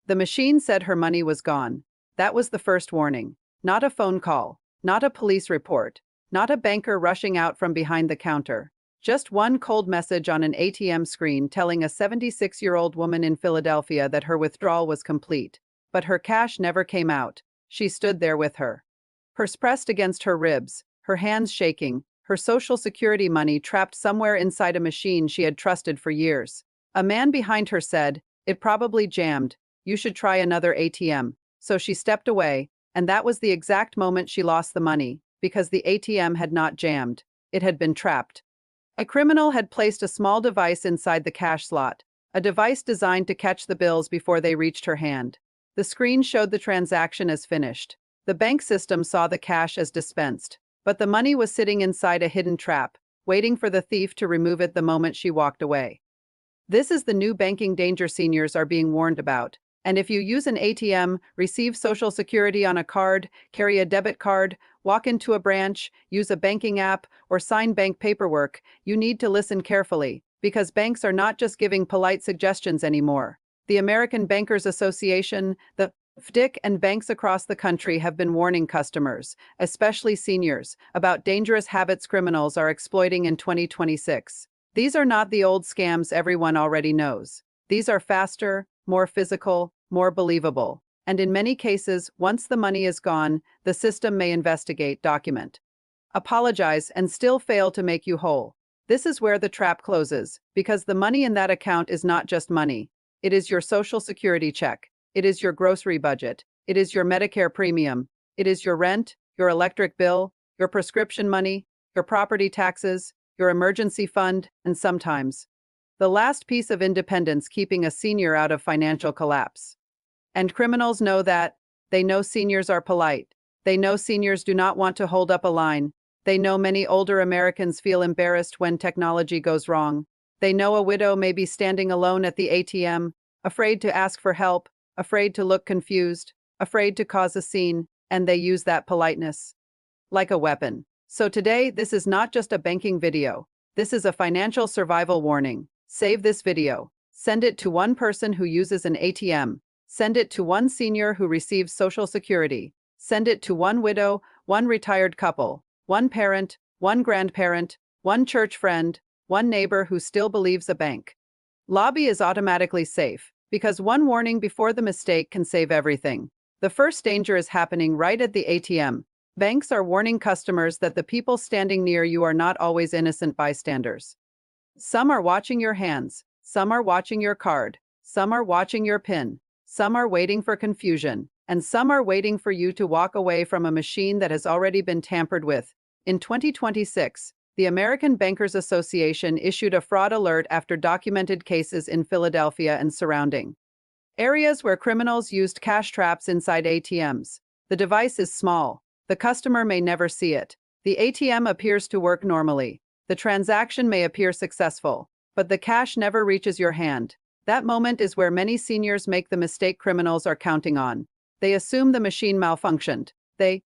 The machine said her money was gone. That was the first warning. Not a phone call, not a police report, not a banker rushing out from behind the counter. Just one cold message on an ATM screen telling a 76-year-old woman in Philadelphia that her withdrawal was complete. But her cash never came out. She stood there with her purse pressed against her ribs, her hands shaking, her Social Security money trapped somewhere inside a machine she had trusted for years. A man behind her said, "It probably jammed. You should try another ATM." So she stepped away, and that was the exact moment she lost the money, because the ATM had not jammed. It had been trapped. A criminal had placed a small device inside the cash slot, a device designed to catch the bills before they reached her hand. The screen showed the transaction as finished. The bank system saw the cash as dispensed, but the money was sitting inside a hidden trap, waiting for the thief to remove it the moment she walked away. This is the new banking danger seniors are being warned about. And if you use an ATM, receive Social Security on a card, carry a debit card, walk into a branch, use a banking app, or sign bank paperwork, you need to listen carefully, because banks are not just giving polite suggestions anymore. The American Bankers Association, the FDIC, and banks across the country have been warning customers, especially seniors, about dangerous habits criminals are exploiting in 2026. These are not the old scams everyone already knows. These are faster, more physical, more believable. And in many cases, once the money is gone, the system may investigate, document, apologize, and still fail to make you whole. This is where the trap closes, because the money in that account is not just money. It is your Social Security check. It is your grocery budget. It is your Medicare premium. It is your rent, your electric bill, your prescription money, your property taxes, your emergency fund, and sometimes the last piece of independence keeping a senior out of financial collapse. And criminals know that. They know seniors are polite. They know seniors do not want to hold up a line. They know many older Americans feel embarrassed when technology goes wrong. They know a widow may be standing alone at the ATM, afraid to ask for help, afraid to look confused, afraid to cause a scene, and they use that politeness like a weapon. So today, this is not just a banking video. This is a financial survival warning. Save this video. Send it to one person who uses an ATM. Send it to one senior who receives Social Security. Send it to one widow, one retired couple, one parent, one grandparent, one church friend, one neighbor who still believes a bank lobby is automatically safe, because one warning before the mistake can save everything. The first danger is happening right at the ATM. Banks are warning customers that the people standing near you are not always innocent bystanders. Some are watching your hands, some are watching your card, some are watching your PIN, some are waiting for confusion, and some are waiting for you to walk away from a machine that has already been tampered with. In 2026, the American Bankers Association issued a fraud alert after documented cases in Philadelphia and surrounding areas where criminals used cash traps inside ATMs. The device is small. The customer may never see it. The ATM appears to work normally. The transaction may appear successful, but the cash never reaches your hand. That moment is where many seniors make the mistake criminals are counting on. They assume the machine malfunctioned. They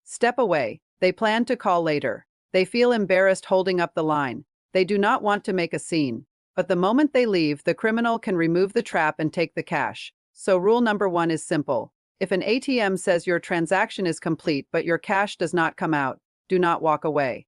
step away. They plan to call later. They feel embarrassed holding up the line. They do not want to make a scene. But the moment they leave, the criminal can remove the trap and take the cash. So rule number 1 is simple. If an ATM says your transaction is complete but your cash does not come out, do not walk away.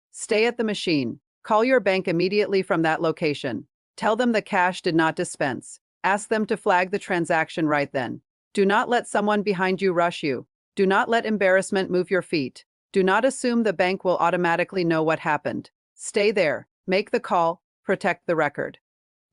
Stay at the machine. Call your bank immediately from that location. Tell them the cash did not dispense. Ask them to flag the transaction right then. Do not let someone behind you rush you. Do not let embarrassment move your feet. Do not assume the bank will automatically know what happened. Stay there. Make the call. Protect the record.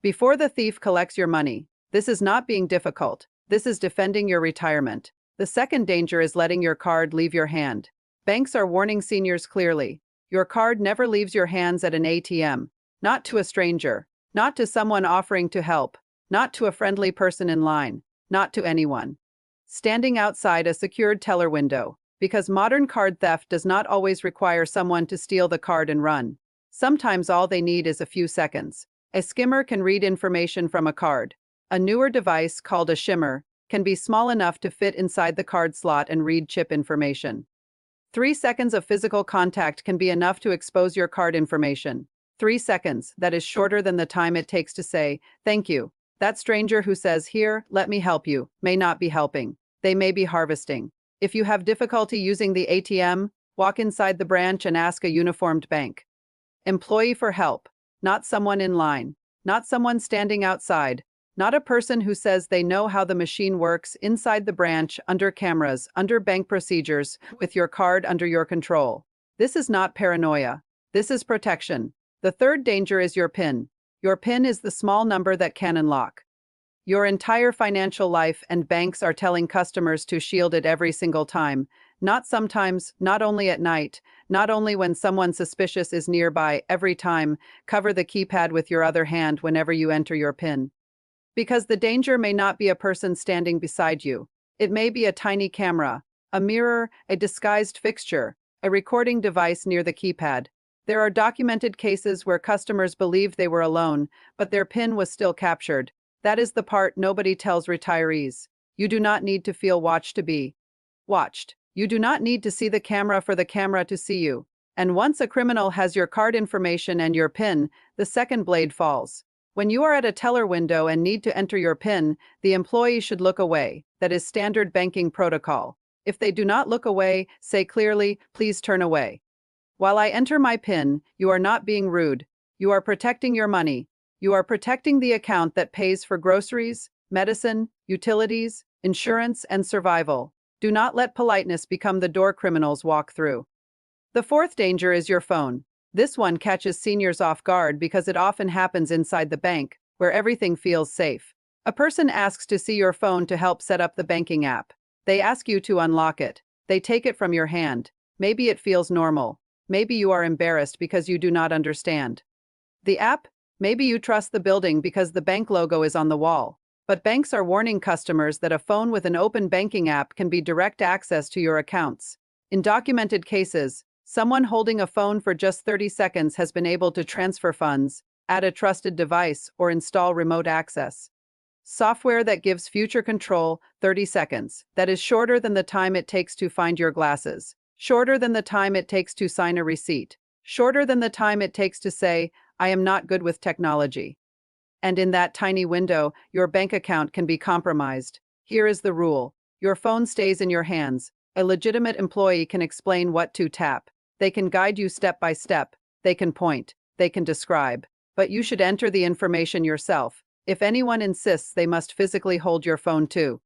Before the thief collects your money, this is not being difficult. This is defending your retirement. The second danger is letting your card leave your hand. Banks are warning seniors clearly. Your card never leaves your hands at an ATM. Not to a stranger. Not to someone offering to help. Not to a friendly person in line. Not to anyone standing outside a secured teller window. Because modern card theft does not always require someone to steal the card and run. Sometimes all they need is a few seconds. A skimmer can read information from a card. A newer device, called a shimmer, can be small enough to fit inside the card slot and read chip information. 3 seconds of physical contact can be enough to expose your card information. 3 seconds, that is shorter than the time it takes to say, "Thank you." That stranger who says, "Here, let me help you," may not be helping. They may be harvesting. If you have difficulty using the ATM, walk inside the branch and ask a uniformed bank employee for help, not someone in line, not someone standing outside, not a person who says they know how the machine works inside the branch, under cameras, under bank procedures, with your card under your control. This is not paranoia. This is protection. The third danger is your PIN. Your PIN is the small number that can unlock your entire financial life, and banks are telling customers to shield it every single time. Not sometimes, not only at night, not only when someone suspicious is nearby, every time. Cover the keypad with your other hand whenever you enter your PIN. Because the danger may not be a person standing beside you. It may be a tiny camera, a mirror, a disguised fixture, a recording device near the keypad. There are documented cases where customers believed they were alone, but their PIN was still captured. That is the part nobody tells retirees. You do not need to feel watched to be watched. You do not need to see the camera for the camera to see you. And once a criminal has your card information and your PIN, the second blade falls. When you are at a teller window and need to enter your PIN, the employee should look away. That is standard banking protocol. If they do not look away, say clearly, "Please turn away." While I enter my PIN, you are not being rude. You are protecting your money. You are protecting the account that pays for groceries, medicine, utilities, insurance, and survival. Do not let politeness become the door criminals walk through. The fourth danger is your phone. This one catches seniors off guard because it often happens inside the bank, where everything feels safe. A person asks to see your phone to help set up the banking app. They ask you to unlock it. They take it from your hand. Maybe it feels normal. Maybe you are embarrassed because you do not understand the app. Maybe you trust the building because the bank logo is on the wall. But banks are warning customers that a phone with an open banking app can be direct access to your accounts. In documented cases, someone holding a phone for just 30 seconds has been able to transfer funds, add a trusted device, or install remote access software that gives future control. 30 seconds. That is shorter than the time it takes to find your glasses, shorter than the time it takes to sign a receipt, shorter than the time it takes to say, "I am not good with technology." And in that tiny window, your bank account can be compromised. Here is the rule. Your phone stays in your hands. A legitimate employee can explain what to tap. They can guide you step by step. They can point. They can describe. But you should enter the information yourself. If anyone insists, they must physically hold your phone too.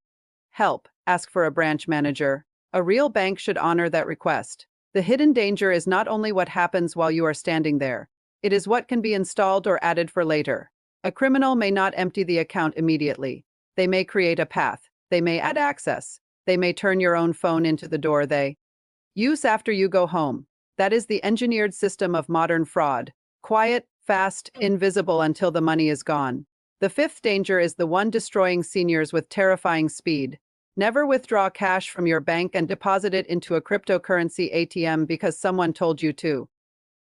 Help. Ask for a branch manager. A real bank should honor that request. The hidden danger is not only what happens while you are standing there. It is what can be installed or added for later. A criminal may not empty the account immediately. They may create a path. They may add access. They may turn your own phone into the door they use after you go home. That is the engineered system of modern fraud. Quiet, fast, invisible until the money is gone. The fifth danger is the one destroying seniors with terrifying speed. Never withdraw cash from your bank and deposit it into a cryptocurrency ATM because someone told you to.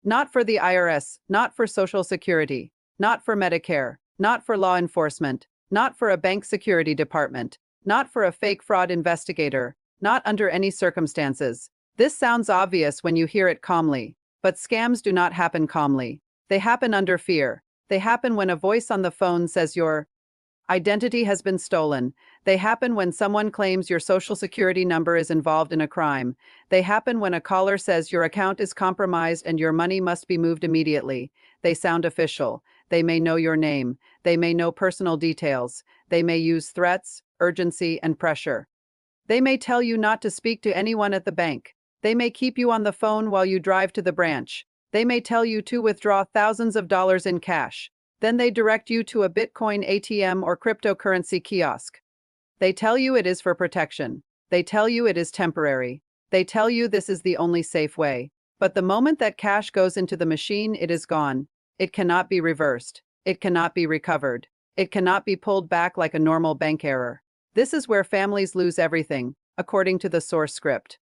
Not for the IRS, not for Social Security, not for Medicare, not for law enforcement, not for a bank security department, not for a fake fraud investigator, not under any circumstances. This sounds obvious when you hear it calmly, but scams do not happen calmly. They happen under fear. They happen when a voice on the phone says your identity has been stolen. They happen when someone claims your social security number is involved in a crime. They happen when a caller says your account is compromised and your money must be moved immediately. They sound official. They may know your name. They may know personal details. They may use threats, urgency, and pressure. They may tell you not to speak to anyone at the bank. They may keep you on the phone while you drive to the branch. They may tell you to withdraw thousands of dollars in cash. Then they direct you to a Bitcoin ATM or cryptocurrency kiosk. They tell you it is for protection. They tell you it is temporary. They tell you this is the only safe way. But the moment that cash goes into the machine, it is gone. It cannot be reversed. It cannot be recovered. It cannot be pulled back like a normal bank error. This is where families lose everything, according to the source script.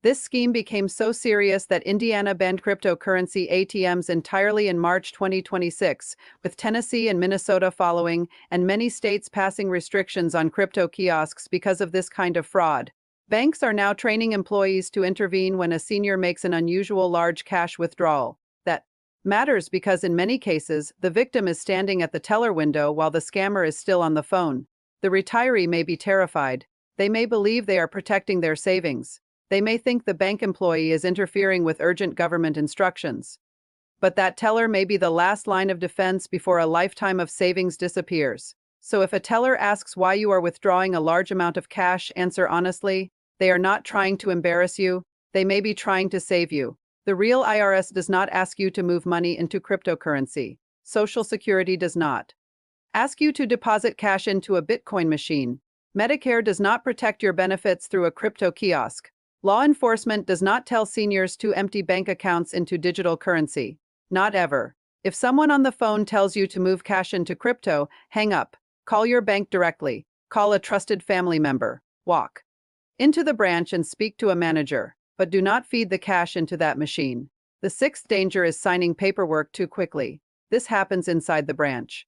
This scheme became so serious that Indiana banned cryptocurrency ATMs entirely in March 2026, with Tennessee and Minnesota following, and many states passing restrictions on crypto kiosks because of this kind of fraud. Banks are now training employees to intervene when a senior makes an unusual large cash withdrawal. That Matters because in many cases, the victim is standing at the teller window while the scammer is still on the phone. The retiree may be terrified. They may believe they are protecting their savings. They may think the bank employee is interfering with urgent government instructions. But that teller may be the last line of defense before a lifetime of savings disappears. So if a teller asks why you are withdrawing a large amount of cash, answer honestly. They are not trying to embarrass you. They may be trying to save you. The real IRS does not ask you to move money into cryptocurrency. Social Security does not ask you to deposit cash into a Bitcoin machine. Medicare does not protect your benefits through a crypto kiosk. Law enforcement does not tell seniors to empty bank accounts into digital currency. Not ever. If someone on the phone tells you to move cash into crypto, hang up. Call your bank directly. Call a trusted family member. Walk into the branch and speak to a manager, but do not feed the cash into that machine. The sixth danger is signing paperwork too quickly. This happens inside the branch.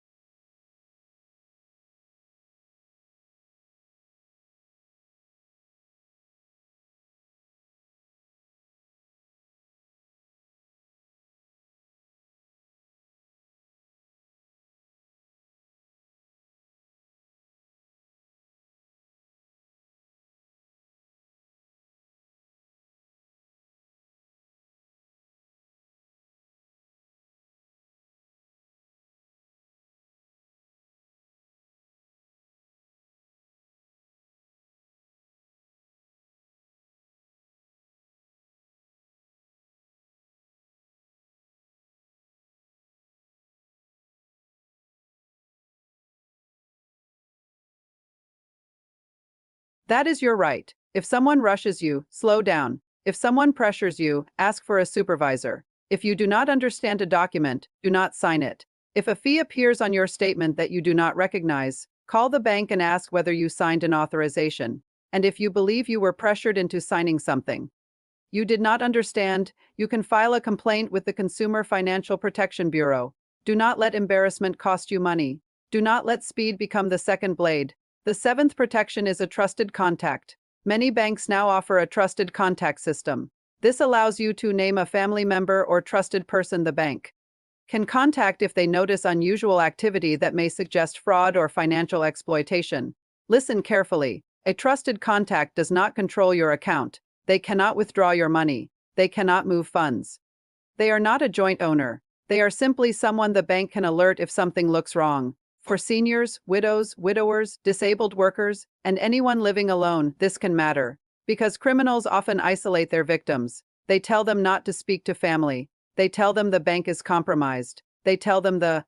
That is your right. If someone rushes you, slow down. If someone pressures you, ask for a supervisor. If you do not understand a document, do not sign it. If a fee appears on your statement that you do not recognize, call the bank and ask whether you signed an authorization. And if you believe you were pressured into signing something you did not understand, you can file a complaint with the Consumer Financial Protection Bureau. Do not let embarrassment cost you money. Do not let speed become the second blade. The seventh protection is a trusted contact. Many banks now offer a trusted contact system. This allows you to name a family member or trusted person the bank can contact if they notice unusual activity that may suggest fraud or financial exploitation. Listen carefully. A trusted contact does not control your account. They cannot withdraw your money. They cannot move funds. They are not a joint owner. They are simply someone the bank can alert if something looks wrong. For seniors, widows, widowers, disabled workers, and anyone living alone, this can matter. Because criminals often isolate their victims. They tell them not to speak to family. They tell them the bank is compromised. They tell them the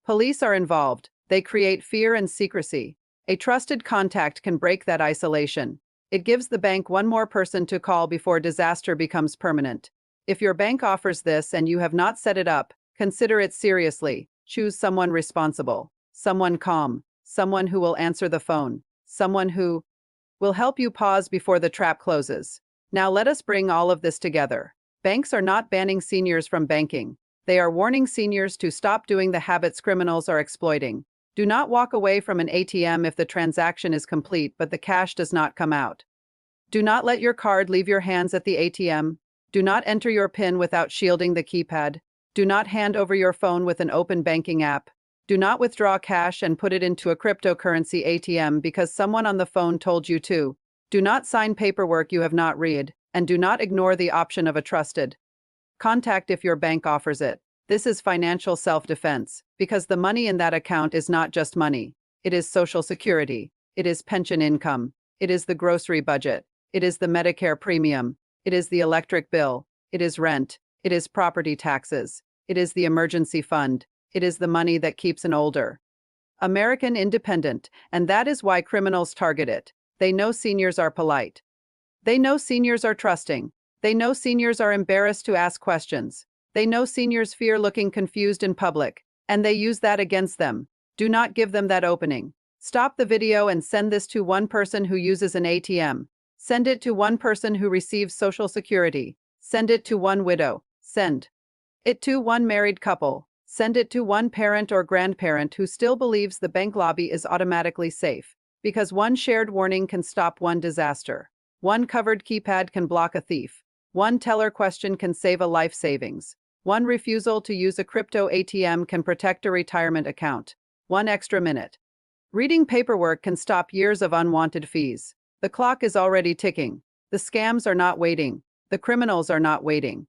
police are involved. They create fear and secrecy. A trusted contact can break that isolation. It gives the bank one more person to call before disaster becomes permanent. If your bank offers this and you have not set it up, consider it seriously. Choose someone responsible, someone calm, someone who will answer the phone, someone who will help you pause before the trap closes. Now let us bring all of this together. Banks are not banning seniors from banking. They are warning seniors to stop doing the habits criminals are exploiting. Do not walk away from an ATM if the transaction is complete but the cash does not come out. Do not let your card leave your hands at the ATM. Do not enter your PIN without shielding the keypad. Do not hand over your phone with an open banking app. Do not withdraw cash and put it into a cryptocurrency ATM because someone on the phone told you to. Do not sign paperwork you have not read, and do not ignore the option of a trusted contact if your bank offers it. This is financial self-defense, because the money in that account is not just money. It is Social Security. It is pension income. It is the grocery budget. It is the Medicare premium. It is the electric bill. It is rent. It is property taxes. It is the emergency fund. It is the money that keeps an older American independent, and that is why criminals target it. They know seniors are polite. They know seniors are trusting. They know seniors are embarrassed to ask questions. They know seniors fear looking confused in public, and they use that against them. Do not give them that opening. Stop the video and send this to one person who uses an ATM. Send it to one person who receives Social Security. Send it to one widow. Send it to one married couple. Send it to one parent or grandparent who still believes the bank lobby is automatically safe, because one shared warning can stop one disaster. One covered keypad can block a thief. One teller question can save a life savings. One refusal to use a crypto ATM can protect a retirement account. One extra minute. Reading paperwork can stop years of unwanted fees. The clock is already ticking. The scams are not waiting. The criminals are not waiting.